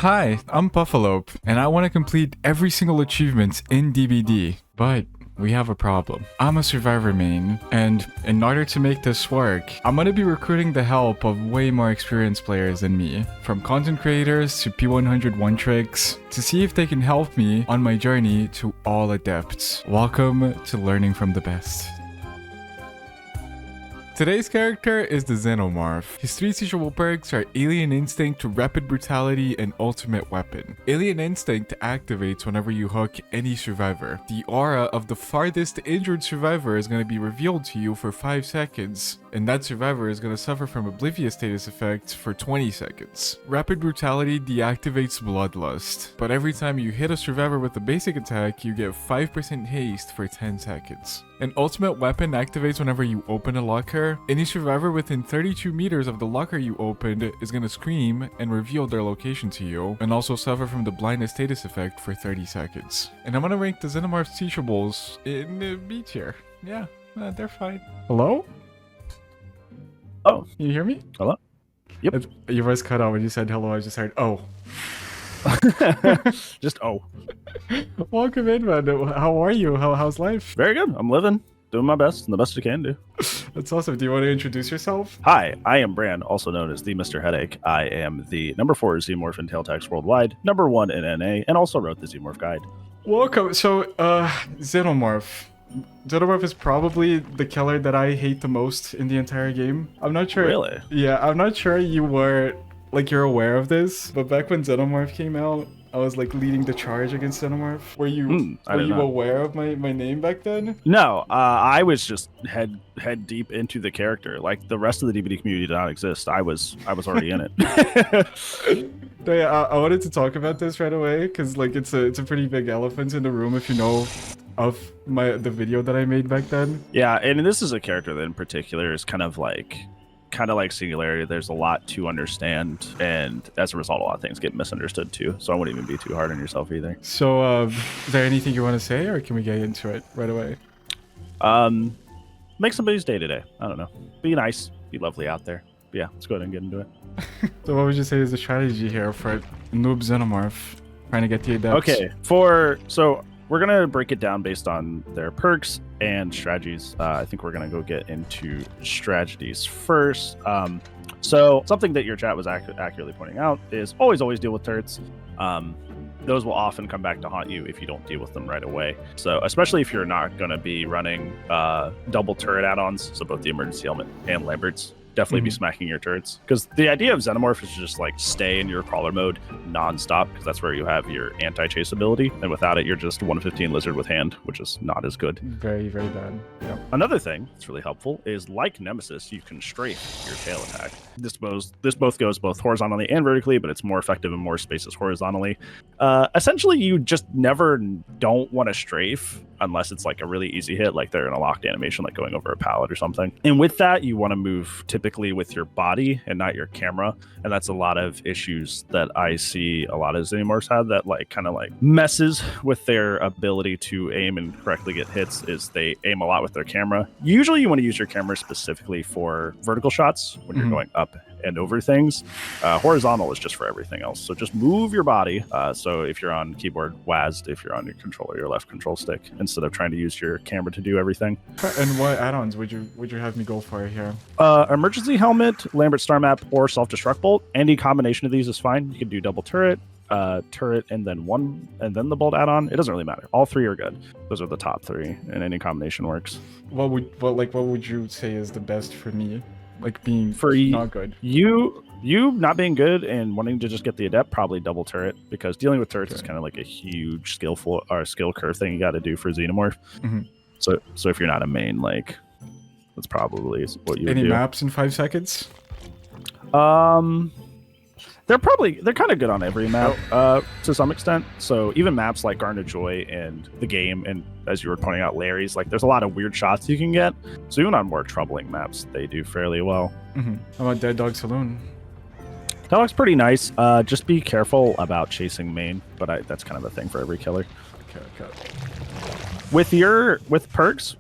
Hi, I'm Buffalope, and I want to complete every single achievement in DBD, but we have a problem. I'm a survivor main, and in order to make this work, I'm going to be recruiting the help of way more experienced players than me, from content creators to P100 one-tricks, to see if they can help me on my journey to all adepts. Welcome to Learning from the Best. Today's character is the Xenomorph. His three teachable perks are Alien Instinct, Rapid Brutality, and Ultimate Weapon. Alien Instinct activates whenever you hook any survivor. The aura of the farthest injured survivor is going to be revealed to you for 5 seconds, and that survivor is going to suffer from Oblivious status effects for 20 seconds. Rapid Brutality deactivates Bloodlust, but every time you hit a survivor with a basic attack, you get 5% haste for 10 seconds. An Ultimate Weapon activates whenever you open a locker. Any survivor within 32 meters of the locker you opened is going to scream and reveal their location to you, and also suffer from the blindness status effect for 30 seconds. And I'm going to rank the Xenomorph's teachables in B tier. Yeah, they're fine. Hello? Oh. You hear me? Hello? Yep. Your voice cut out when you said hello. I just heard, oh. Just oh. Welcome in, man. How are you? How's life? Very good. I'm living, doing my best, and the best I can do. That's awesome. Do you want to introduce yourself? Hi, I am Brand, also known as the MrHeadache. I am the number 4 Xenomorph in Tailtax worldwide, number 1 in NA, and also wrote the Xenomorph guide. Welcome. So, Xenomorph. Xenomorph is probably the killer that I hate the most in the entire game. I'm not sure. Really? Yeah, I'm not sure you're aware of this, but back when Xenomorph came out, I was like leading the charge against Xenomorph. Were you aware of my name back then? No, I was just head deep into the character. Like the rest of the DVD community did not exist. I was already in it. Yeah, I wanted to talk about this right away because like it's a pretty big elephant in the room if you know of the video that I made back then. Yeah, and this is a character that in particular is kind of like Singularity. There's a lot to understand, and as a result, a lot of things get misunderstood too. So I wouldn't even be too hard on yourself either. So, is there anything you want to say, or can we get into it right away? Make somebody's day today. I don't know. Be nice. Be lovely out there. But yeah, let's go ahead and get into it. So, what would you say is the strategy here for NOOB Xenomorph trying to get the adepts? Okay, so we're going to break it down based on their perks and strategies. I think we're going to go get into strategies first. So something that your chat was accurately pointing out is always deal with turrets. Those will often come back to haunt you if you don't deal with them right away. So especially if you're not going to be running double turret add-ons, so both the emergency helmet and Lambert's, definitely be smacking your turrets, because the idea of Xenomorph is to just like stay in your crawler mode non-stop, because that's where you have your anti-chase ability, and without it you're just 115 lizard with hand, which is not as good. Very bad. Yep. Another thing that's really helpful is, like Nemesis, you can strafe your tail attack. This both goes both horizontally and vertically, but it's more effective in more spaces horizontally. Essentially, you just never don't want to strafe unless it's like a really easy hit, like they're in a locked animation, like going over a pallet or something. And with that, you want to move typically with your body and not your camera. And that's a lot of issues that I see a lot of Xenomorphs have that like kind of like messes with their ability to aim and correctly get hits, is they aim a lot with their camera. Usually you want to use your camera specifically for vertical shots when you're going up and over things. Horizontal is just for everything else. So just move your body. So if you're on keyboard, WASD, if you're on your controller, your left control stick, instead of trying to use your camera to do everything. And what add-ons would you have me go for here? Emergency helmet, Lambert star map, or self-destruct bolt. Any combination of these is fine. You can do double turret, and then the bolt add-on. It doesn't really matter. All three are good. Those are the top 3, and any combination works. What would you say is the best for me? Like being not good. You not being good and wanting to just get the adept, probably double turret, because dealing with turrets is kind of like a huge skill curve thing you got to do for Xenomorph. So if you're not a main, like that's probably what you would do. Any maps in 5 seconds? They're kind of good on every map to some extent. So even maps like Garden of Joy and the game, and as you were pointing out, Larry's, like there's a lot of weird shots you can get. So even on more troubling maps, they do fairly well. How about Dead Dog Saloon? That looks pretty nice. Just be careful about chasing main, but that's kind of a thing for every killer. Okay. With perks,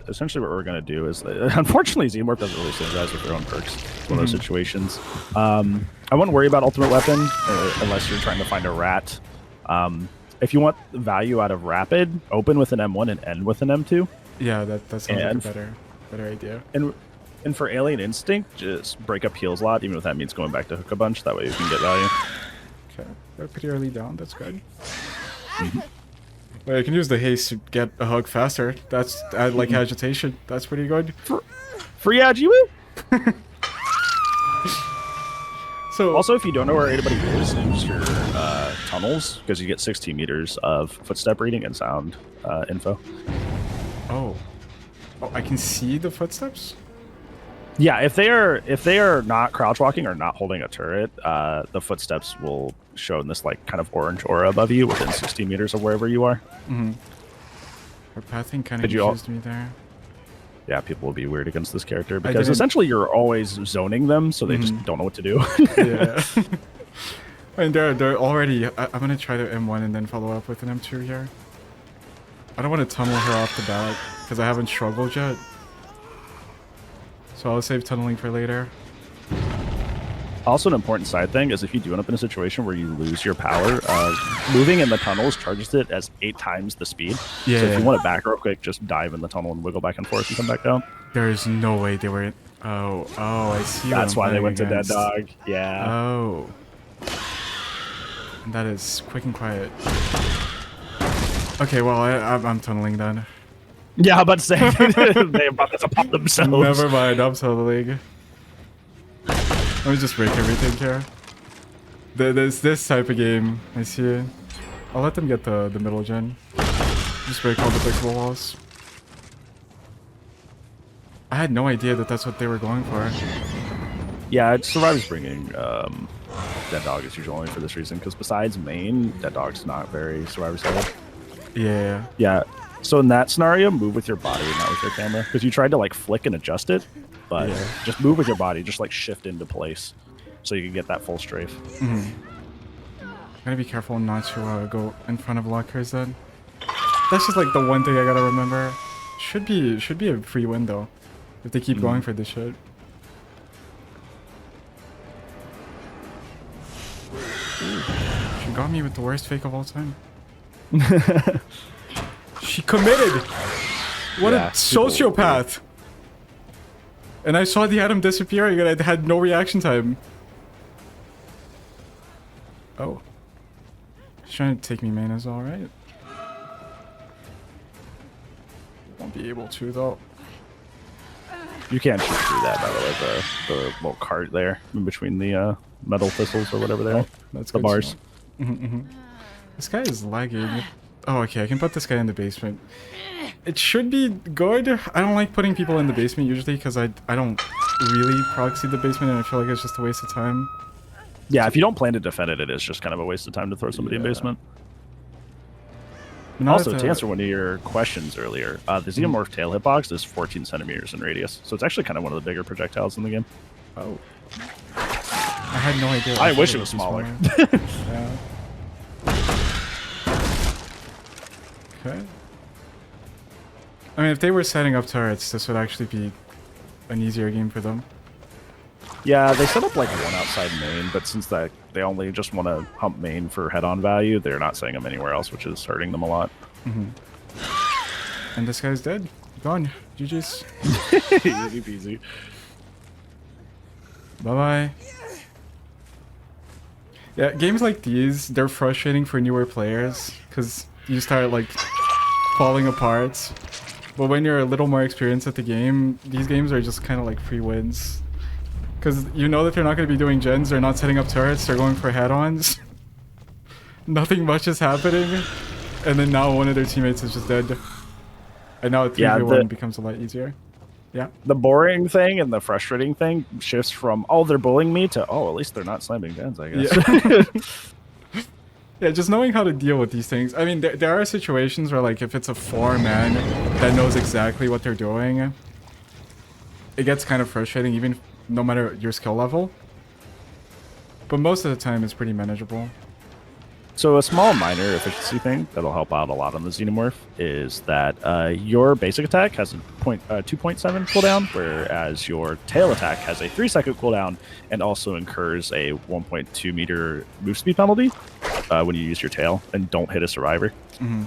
essentially what we're going to do is, unfortunately, Xenomorph doesn't really synergize with their own perks in those situations. I wouldn't worry about ultimate weapon unless you're trying to find a rat. If you want value out of rapid, open with an M1 and end with an M2. Yeah, that sounds like a better idea. And for Alien Instinct, just break up heals a lot, even if that means going back to hook a bunch. That way you can get value. Okay, they're pretty early down. That's good. Wait, I can use the haste to get a hug faster. That's like agitation. That's pretty good. Free agi woo! So also, if you don't know where anybody is, use your tunnels because you get 60 meters of footstep reading and sound info. Oh, I can see the footsteps. Yeah, if they are not crouch walking or not holding a turret, the footsteps will show in this like kind of orange aura above you within 60 meters of wherever you are. Mm-hmm. Our pathing kind of confused me there. Yeah, people will be weird against this character because essentially you're always zoning them, so they just don't know what to do. Yeah. I mean, they're already. I'm gonna try to M1 and then follow up with an M2 here. I don't want to tunnel her off the bat because I haven't struggled yet. So I'll save tunneling for later. Also, an important side thing is if you do end up in a situation where you lose your power, moving in the tunnels charges it as 8 times the speed. Yeah. So if you want to back real quick, just dive in the tunnel and wiggle back and forth and come back down. There's no way they were. Oh, I see. That's why they went to Dead Dog. Yeah. Oh. And that is quick and quiet. Okay, well, I'm tunneling then. Yeah, but say they about to pop themselves. Never mind, I'm tunneling. Let me just break everything here. There's this type of game. I see it. I'll let them get the middle gen. Just break all the breakable walls. I had no idea that that's what they were going for. Yeah, Survivor's bringing Dead Dog is usually only for this reason, because besides main, Dead Dog's not very Survivor sided. Yeah. Yeah. So in that scenario, move with your body, not with your camera, because you tried to like flick and adjust it, but just move with your body, just like shift into place, so you can get that full strafe. Gotta be careful not to go in front of lockers then. That's just like the one thing I gotta remember. Should be a free win though, if they keep going for this shit. Ooh, she got me with the worst fake of all time. She committed! What a sociopath! And I saw the atom disappearing and I had no reaction time. Oh. She's trying to take me main as well, right? Won't be able to though. You can't shoot through that, by the way, the little cart there in between the metal thistles or whatever they are. That's the bars. This guy is lagging. Oh, okay, I can put this guy in the basement. It should be good. I don't like putting people in the basement usually because I don't really proxy the basement and I feel like it's just a waste of time. Yeah, if you don't plan to defend it, it is just kind of a waste of time to throw somebody in basement. Also, to answer one of your questions earlier, the Xenomorph tail hitbox is 14 centimeters in radius, so it's actually kind of one of the bigger projectiles in the game. Oh. I had no idea. I wish it was smaller. Yeah. Okay. I mean, if they were setting up turrets, this would actually be an easier game for them. Yeah, they set up like one outside main, but since they only just want to hump main for head-on value, they're not setting them anywhere else, which is hurting them a lot. And this guy's dead. Gone. GG's. Easy peasy. Bye-bye. Yeah, games like these, they're frustrating for newer players, because you start, like, falling apart. But when you're a little more experienced at the game, these games are just kind of like free wins. Because you know that they're not going to be doing gens, they're not setting up turrets, they're going for head-ons. Nothing much is happening. And then now one of their teammates is just dead. And now 3v1 becomes a lot easier. Yeah. The boring thing and the frustrating thing shifts from, oh, they're bullying me, to, oh, at least they're not slamming gens, I guess. Yeah. Yeah, just knowing how to deal with these things. I mean, there are situations where, like, if it's a 4-man that knows exactly what they're doing, it gets kind of frustrating, even no matter your skill level. But most of the time, it's pretty manageable. So a small minor efficiency thing that'll help out a lot on the Xenomorph is that your basic attack has a 2.7 cooldown, whereas your tail attack has a 3-second cooldown and also incurs a 1.2 meter move speed penalty when you use your tail and don't hit a survivor.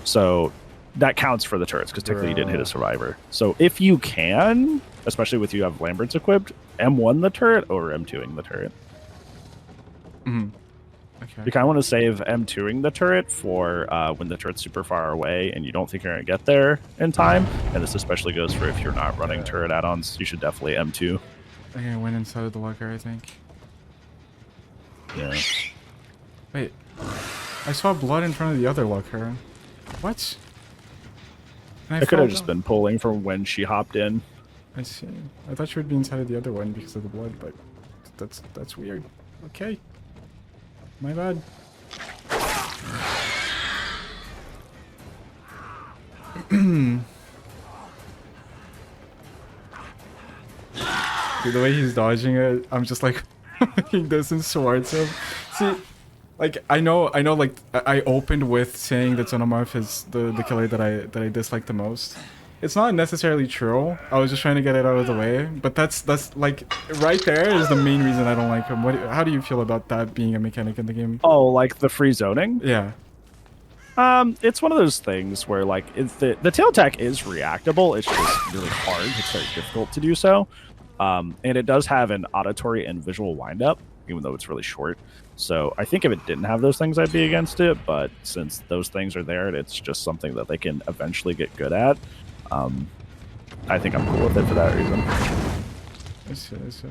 So that counts for the turrets because technically you didn't hit a survivor. So if you can, especially with you have Lambert's equipped, M1 the turret over M2ing the turret. Okay. You kind of want to save M2ing the turret for when the turret's super far away and you don't think you're going to get there in time. And this especially goes for if you're not running turret add-ons. You should definitely M2. Okay, I went inside of the locker, I think. Yeah. Wait. I saw blood in front of the other locker. What? I could have just been pulling from when she hopped in. I see. I thought she would be inside of the other one because of the blood, but that's weird. Okay. My bad. Dude, the way he's dodging it, I'm just like making this and swords him. See, like I know, like I opened with saying that Xenomorph is the killer that I dislike the most. It's not necessarily true. I was just trying to get it out of the way, but that's like right there is the main reason I don't like him. How do you feel about that being a mechanic in the game? Oh, like the free zoning? Yeah. It's one of those things where like the tail attack is reactable. It's just really hard. It's very difficult to do so. And it does have an auditory and visual windup, even though it's really short. So I think if it didn't have those things, I'd be against it. But since those things are there, it's just something that they can eventually get good at. I think I'm cool with it for that reason. I see.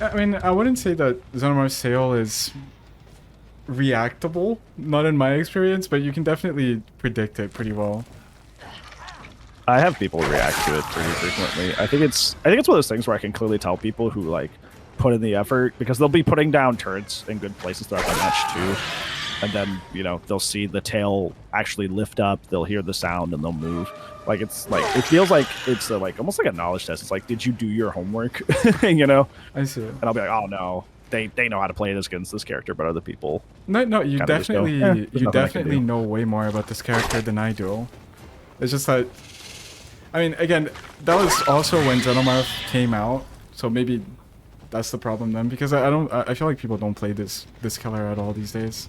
I mean, I wouldn't say that Xenomorph's tail is reactable, not in my experience, but you can definitely predict it pretty well. I have people react to it pretty frequently. I think it's one of those things where I can clearly tell people who like put in the effort because they'll be putting down turrets in good places throughout the match too. And then, you know, they'll see the tail actually lift up, they'll hear the sound, and they'll move. Like, it's like, it feels like it's like almost like a knowledge test. It's like, did you do your homework? You know? I see. And I'll be like, oh no, they know how to play this against this character, but other people. No, you definitely you definitely know way more about this character than I do. It's just that, I mean, again, that was also when Xenomorph came out, so maybe that's the problem then, because I feel like people don't play this killer at all these days.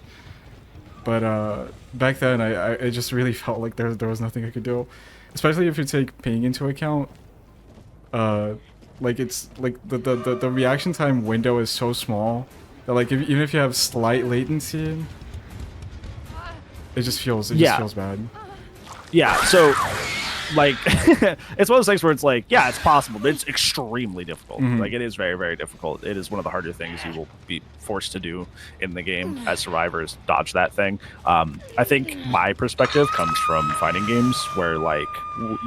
But back then, I just really felt like there was nothing I could do, especially if you take ping into account. Like it's like the reaction time window is so small that like even if you have slight latency, it just feels bad. Yeah. So like it's one of those things where it's like, yeah, it's possible, but it's extremely difficult. Like it is very, very difficult. It is one of the harder things you will be forced to do in the game as survivors, dodge that thing. I think my perspective comes from fighting games where like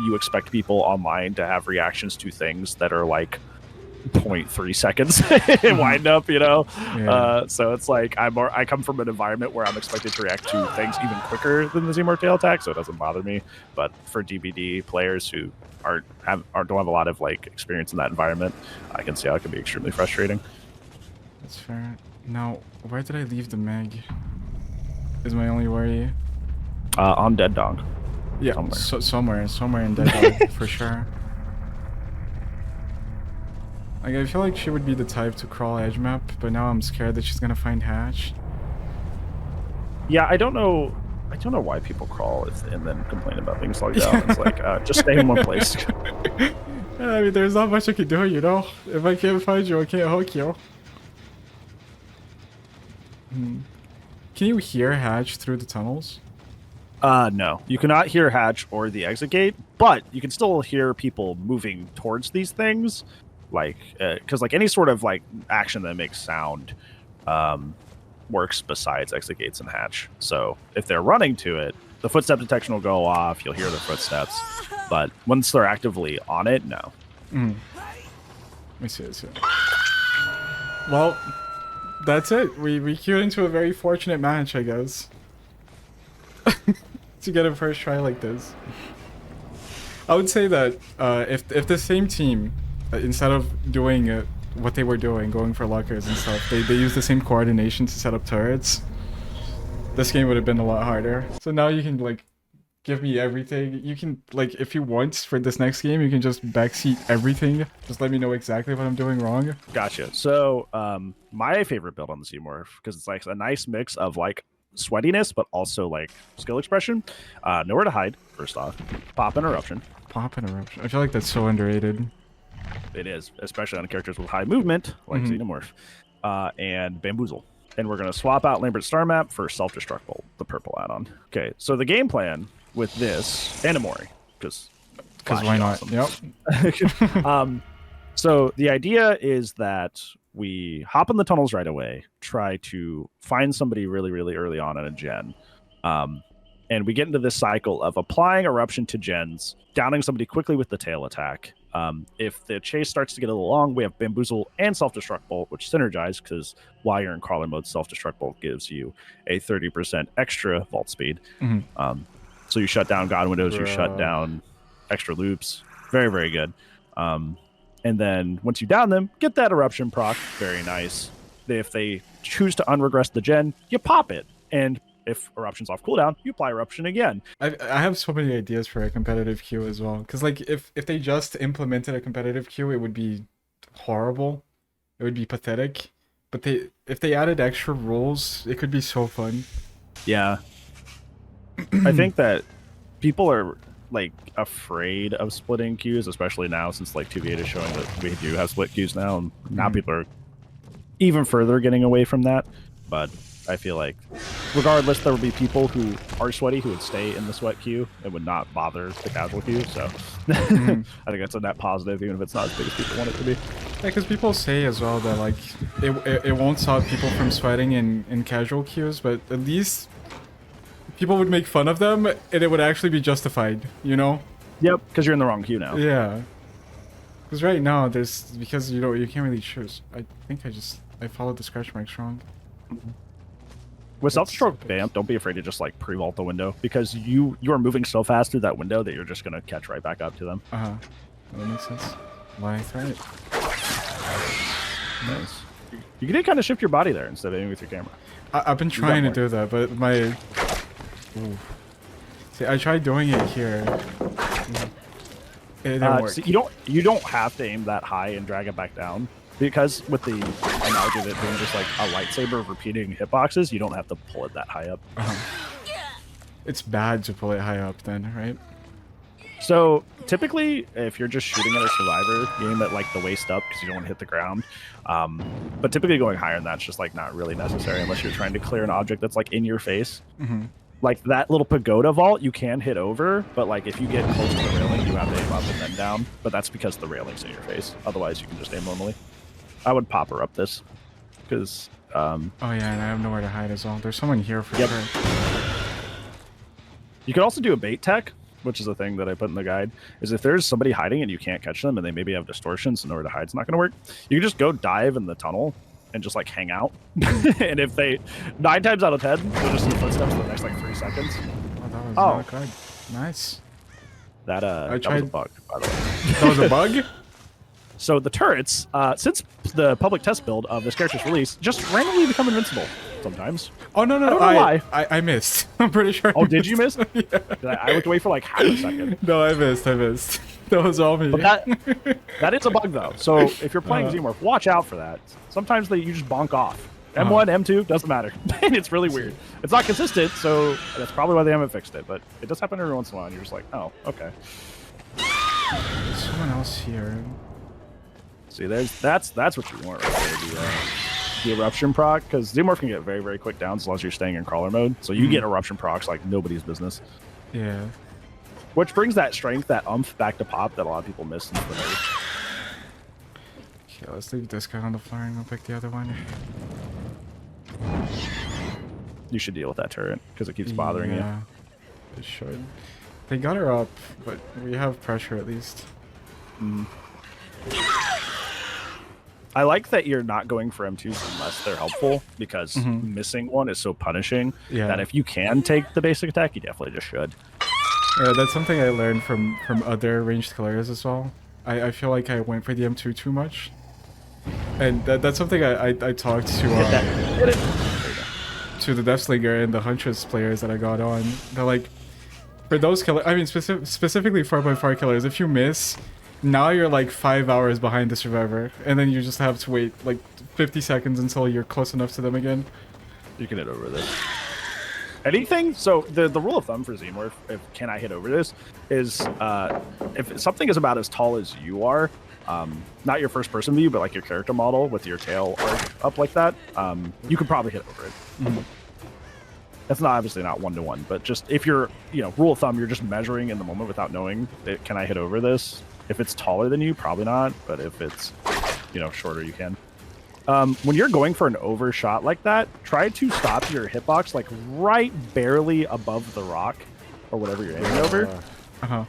you expect people online to have reactions to things that are like 0.3 seconds wind up, you know. Yeah. So it's like I come from an environment where I'm expected to react to things even quicker than the Xenomorph tail attack, so it doesn't bother me. But for DBD players who don't have a lot of like experience in that environment, I can see how it can be extremely frustrating. That's fair. Now, where did I leave the Meg? Is my only worry. On Dead Dog. Yeah, somewhere in Dead Dog for sure. Like, I feel like she would be the type to crawl edge map, but now I'm scared that she's gonna find Hatch. Yeah, I don't know why people crawl and then complain about being slogged down. It's like, just stay in one place. I mean, there's not much I can do, you know? If I can't find you, I can't hook you. Can you hear Hatch through the tunnels? No. You cannot hear Hatch or the exit gate, but you can still hear people moving towards these things. Like, because like any sort of like action that makes sound works besides exit gates and Hatch. So if they're running to it, the footstep detection will go off. You'll hear their footsteps, but once they're actively on it, no. Let me see. Well, that's it. We queued into a very fortunate match, I guess, to get a first try like this. I would say that if the same team, instead of doing what they were doing, going for lockers and stuff, they use the same coordination to set up turrets, this game would have been a lot harder. So now you can like give me everything. You can like if you want for this next game, you can just backseat everything. Just let me know exactly what I'm doing wrong. Gotcha. So my favorite build on the Xenomorph, because it's like a nice mix of like sweatiness but also like skill expression. Nowhere to hide, first off. Pop and eruption. Pop and eruption. I feel like that's so underrated. It is, especially on characters with high movement like Xenomorph. And bamboozle. And we're going to swap out Lambert's star map for self-destruct bolt, the purple add-on. Okay, so the game plan with this and Amori, because why not? Awesome. Yep. So the idea is that we hop in the tunnels right away, try to find somebody really, really early on in a gen. And we get into this cycle of applying eruption to gens, downing somebody quickly with the tail attack. If the chase starts to get a little long, we have bamboozle and self-destruct bolt, which synergize because while you're in crawler mode, self-destruct bolt gives you a 30% extra vault speed. So you shut down god windows, you shut down extra loops. Very, very good. And then once you down them, get that eruption proc. Very nice. If they choose to unregress the gen, you pop it. And if eruption's off cooldown, you apply eruption again. I have so many ideas for a competitive queue as well. Because like if they just implemented a competitive queue, it would be horrible. It would be pathetic. But if they added extra rules, it could be so fun. Yeah. I think that people are like afraid of splitting queues, especially now since like 2v8 is showing that we do have split queues now, and now people are even further getting away from that. But I feel like regardless, there would be people who are sweaty who would stay in the sweat queue and would not bother the casual queue. So I think that's a net positive, even if it's not as big as people want it to be. Yeah, because people say as well that like it won't stop people from sweating in casual queues, but at least people would make fun of them and it would actually be justified, you know? Yep, because you're in the wrong queue now. Yeah. Because right now because you know you can't really choose. I think I followed the scratch marks wrong. With self-destruct vamp, don't be afraid to just like pre-vault the window, because you are moving so fast through that window that you're just gonna catch right back up to them. That makes sense. Why right? Nice. You can kind of shift your body there instead of aiming with your camera. I've been trying to do that, but my see, I tried doing it here. It didn't work. See, you don't have to aim that high and drag it back down. Because with the analogy of it being just like a lightsaber of repeating hitboxes, you don't have to pull it that high up. It's bad to pull it high up then, right? So typically, if you're just shooting at a survivor, you aim at like the waist up because you don't want to hit the ground. But typically going higher than that's just like not really necessary unless you're trying to clear an object that's like in your face. Like that little pagoda vault, you can hit over, but like if you get close to the railing, you have to aim up and then down. But that's because the railing's in your face. Otherwise, you can just aim normally. I would pop her up this, because... oh yeah, and I have nowhere to hide as well. There's someone here for sure. You could also do a bait tech, which is a thing that I put in the guide, is if there's somebody hiding and you can't catch them and they maybe have distortion, so nowhere to hide's not going to work, you can just go dive in the tunnel and just like hang out. And if they... 9 times out of 10, they'll just see footsteps for the next like 3 seconds. Oh, that was not good. Nice. That was a bug, by the way. That was a bug? So the turrets, since the public test build of this character's release, just randomly become invincible sometimes. Oh, no. I don't know why. I missed. I'm pretty sure. Oh, did you miss? Yeah. I looked away for like half a second. No, I missed. That was all me. But that is a bug, though. So if you're playing Xenomorph, watch out for that. Sometimes you just bonk off. M1, M2, doesn't matter. It's really weird. It's not consistent, so that's probably why they haven't fixed it. But it does happen every once in a while, and you're just like, oh, okay. There's someone else here. See, that's what you want right there, the eruption proc, because Xenomorph can get very, very quick down as long as you're staying in crawler mode. So you get eruption procs like nobody's business. Yeah. Which brings that strength, that back to pop that a lot of people miss in the nerd. Okay, let's leave this guy on the floor and go pick the other one. You should deal with that turret because it keeps bothering you. Yeah, it should. They got her up, but we have pressure at least. I like that you're not going for M2s unless they're helpful, because missing one is so punishing that if you can take the basic attack, you definitely just should. Yeah, that's something I learned from other ranged killers as well. I feel like I went for the M2 too much. And that's something I talked to to the Deathslinger and the Huntress players that I got on. They're like, for those killers, I mean, specifically 4.5 killers, if you miss, now you're like 5 hours behind the survivor, and then you just have to wait like 50 seconds until you're close enough to them again. You can hit over this. Anything? So the rule of thumb for Xenomorph, if can I hit over this, is if something is about as tall as you are, not your first person view, but like your character model with your tail arc up like that, you could probably hit over it. Mm-hmm. That's not obviously not 1-to-1, but just if you're, rule of thumb, you're just measuring in the moment without knowing, can I hit over this? If it's taller than you, probably not, but if it's, shorter, you can. When you're going for an overshot like that, try to stop your hitbox like right barely above the rock or whatever you're aiming over.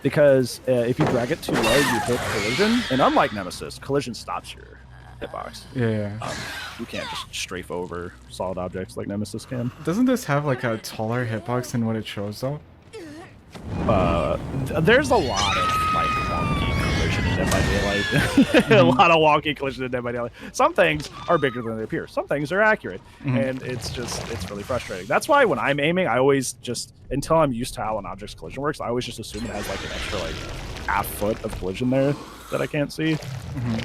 Because if you drag it too low, you hit collision. And unlike Nemesis, collision stops your hitbox. Yeah. You can't just strafe over solid objects like Nemesis can. Doesn't this have like a taller hitbox than what it shows though? There's a lot of like wonky collision in Dead by Daylight. A lot of wonky collision in Dead by Daylight. Some things are bigger than they appear. Some things are accurate, and it's really frustrating. That's why when I'm aiming, I always just, until I'm used to how an object's collision works, I always just assume it has like an extra like half foot of collision there that I can't see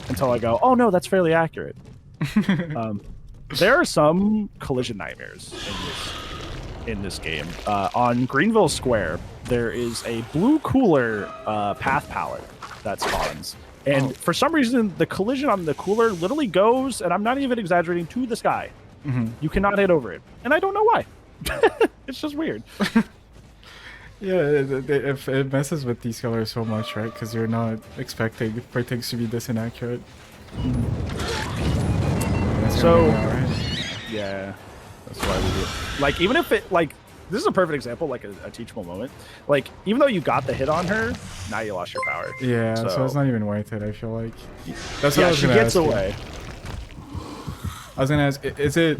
until I go, oh no, that's fairly accurate. There are some collision nightmares in this game. On Greenville Square, there is a blue cooler path palette that spawns. And for some reason, the collision on the cooler literally goes, and I'm not even exaggerating, to the sky. You cannot hit over it. And I don't know why. It's just weird. Yeah, it messes with these colors so much, right? Because you're not expecting for things to be this inaccurate. So, yeah, that's why we do it. Like, even if it, like, this is a perfect example, like a teachable moment. Like, even though you got the hit on her, now you lost your power. Yeah, so it's not even worth it, I feel like. That's what I was she gonna gets ask away. I was gonna ask, is it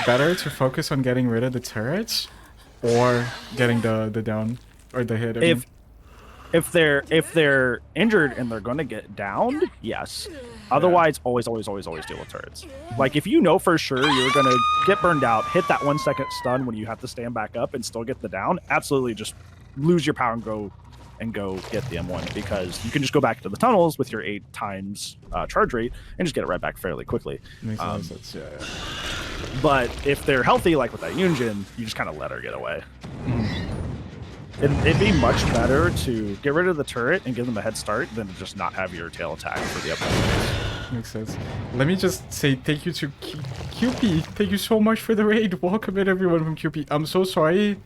better to focus on getting rid of the turrets or getting the down or the hit? If they're injured and they're gonna get downed, yes. Otherwise, always deal with turrets. Like, if you know for sure you're gonna get burned out, hit that 1 second stun when you have to stand back up and still get the down, absolutely just lose your power and go get the M1, because you can just go back to the tunnels with your 8 times charge rate and just get it right back fairly quickly. Makes sense. Yeah. But if they're healthy, like with that Yunjin, you just kind of let her get away. It'd be much better to get rid of the turret and give them a head start than to just not have your tail attack for the upcoming phase. Makes sense. Let me just say thank you to QP. Thank you so much for the raid. Welcome in everyone from QP. I'm so sorry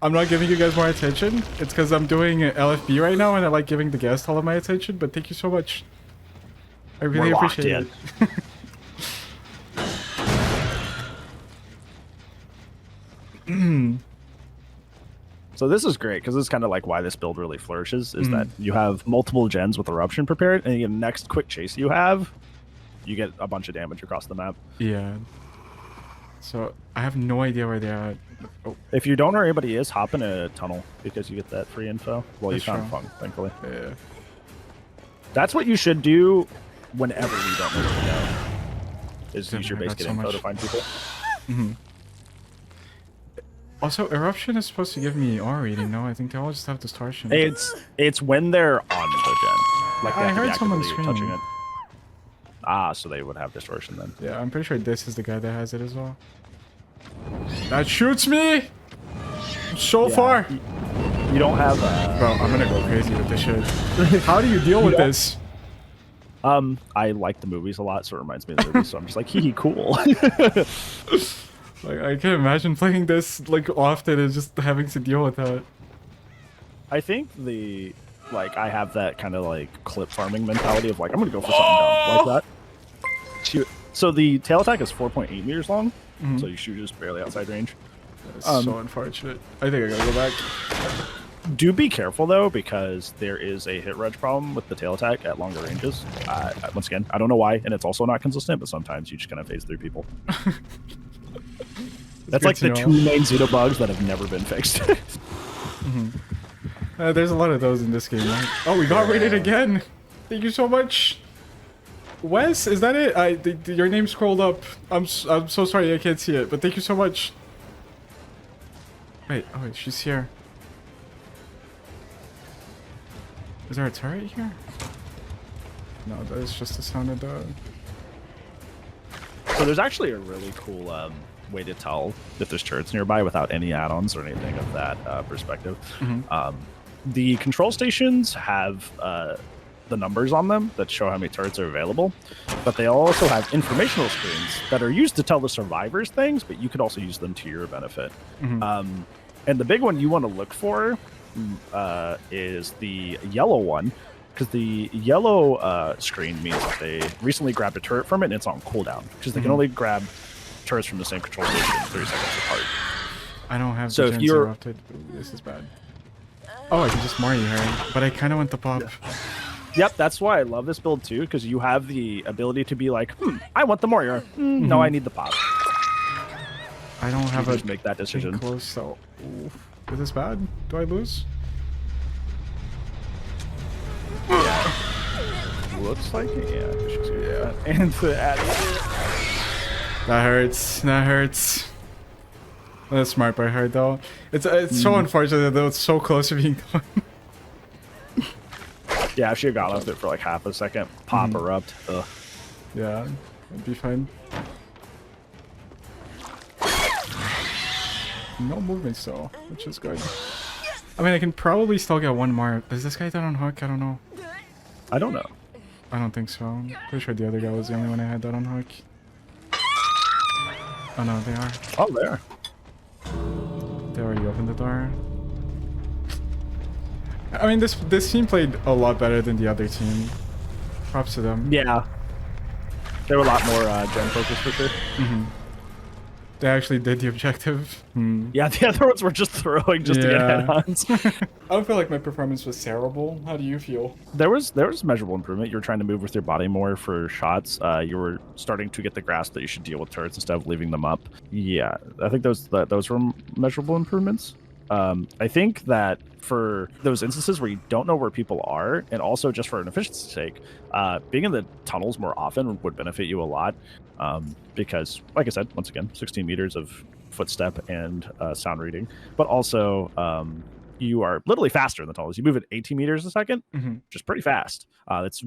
I'm not giving you guys more attention. It's because I'm doing LFB right now and I like giving the guests all of my attention, but thank you so much. I really appreciate it. So this is great, because this is kind of like why this build really flourishes, is that you have multiple gens with Eruption prepared, and the next quick chase you have, you get a bunch of damage across the map. Yeah. So I have no idea where they're at. Oh. If you don't know where anybody is, hop in a tunnel, because you get that free info. Well, That's you found true. Funk, thankfully. Yeah. That's what you should do whenever you don't know where to go, is use your base get info to find people. Also, Eruption is supposed to give me R reading, no? I think they all just have distortion. It's when they're on the gen. Like, I heard someone actively scream. touching it. Ah, so they would have distortion then. Yeah, I'm pretty sure this is the guy that has it as well. That shoots me! So far! You don't have... Bro, I'm gonna go crazy with this shit. How do you deal with this? I like the movies a lot, so it reminds me of the movies, so I'm just like, hee cool. Like, I can't imagine playing this, like, often and just having to deal with that. I think I have that kind of, like, clip farming mentality of, like, I'm gonna go for something dumb like that. So the tail attack is 4.8 meters long, so you shoot just barely outside range. That's so unfortunate. I think I gotta go back. Do be careful, though, because there is a hit reg problem with the tail attack at longer ranges. Once again, I don't know why, and it's also not consistent, but sometimes you just kind of phase through people. That's like the 2 main Xenobugs that have never been fixed. There's a lot of those in this game, right? Oh, we got raided again! Thank you so much! Wes, is that it? Your name scrolled up. I'm so sorry I can't see it, but thank you so much. Wait, oh wait, she's here. Is there a turret here? No, that is just the sound of the... So there's actually a really cool way to tell if there's turrets nearby without any add-ons or anything of that perspective. The control stations have the numbers on them that show how many turrets are available, but they also have informational screens that are used to tell the survivors things, but you could also use them to your benefit. And the big one you want to look for is the yellow one, because the yellow screen means that they recently grabbed a turret from it and it's on cooldown, because they can only grab turrets from the same control station 30 seconds apart. I don't have So the if you're... Ooh, this is bad. Oh, I can just Mario her, but I kind of want the pop. Yep, that's why I love this build too, because you have the ability to be like, I want the Mario. No, I need the pop. I don't have just make that decision. Close, so ooh. Is this bad? Do I lose? Yeah. Looks like it. Yeah. And to add that hurts. That hurts. That's smart by her though. It's so unfortunate though. It's so close to being done. Yeah, if she had got left it for like half a second, pop erupt. Ugh. Yeah, it'd be fine. No movement still, which is good. I mean, I can probably still get one more. Is this guy dead on hook? I don't know. I don't know. I don't think so. I'm pretty sure the other guy was the only one I had that on hook. Oh no, they are. Oh, there. They already opened the door. I mean, this team played a lot better than the other team. Props to them. Yeah. They were a lot more gen focused for sure. They actually did the objective. Yeah, the other ones were just throwing just to get head-ons. I don't feel like my performance was terrible. How do you feel? There was measurable improvement. You were trying to move with your body more for shots. You were starting to get the grasp that you should deal with turrets instead of leaving them up. Yeah, I think those were measurable improvements. I think that for those instances where you don't know where people are, and also just for an efficiency's sake, being in the tunnels more often would benefit you a lot. Because, like I said, once again, 16 meters of footstep and sound reading, but also you are literally faster in the tunnels. You move at 18 meters a second, which is pretty fast. It's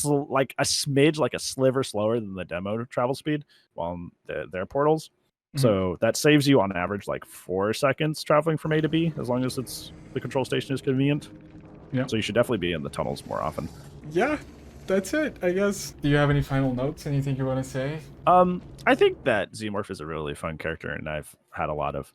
like a smidge, like a sliver slower than the demo travel speed on their portals. So that saves you on average like 4 seconds traveling from A to B, as long as the control station is convenient. Yeah. So you should definitely be in the tunnels more often. Yeah, that's it, I guess. Do you have any final notes? Anything you want to say? I think that Xenomorph is a really fun character, and I've had a lot of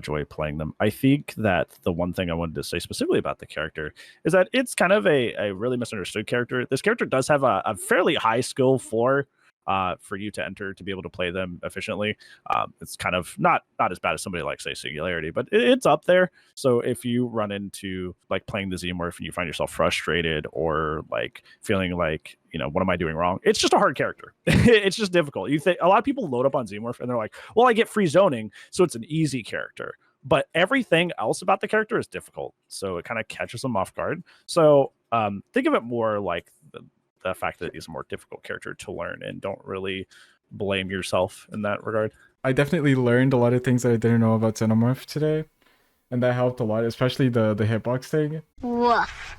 joy playing them. I think that the one thing I wanted to say specifically about the character is that it's kind of a really misunderstood character. This character does have a fairly high skill floor for you to enter to be able to play them efficiently. It's kind of not as bad as somebody like, say, Singularity, but it's up there. So if you run into like playing the Xenomorph and you find yourself frustrated or like feeling like, what am I doing wrong? It's just a hard character. It's just difficult. You think a lot of people load up on Xenomorph and they're like, well, I get free zoning, so it's an easy character. But everything else about the character is difficult, so it kind of catches them off guard. So think of it more like the fact that he's a more difficult character to learn, and don't really blame yourself in that regard. I definitely learned a lot of things that I didn't know about Xenomorph today, and that helped a lot, especially the hitbox thing. Woof.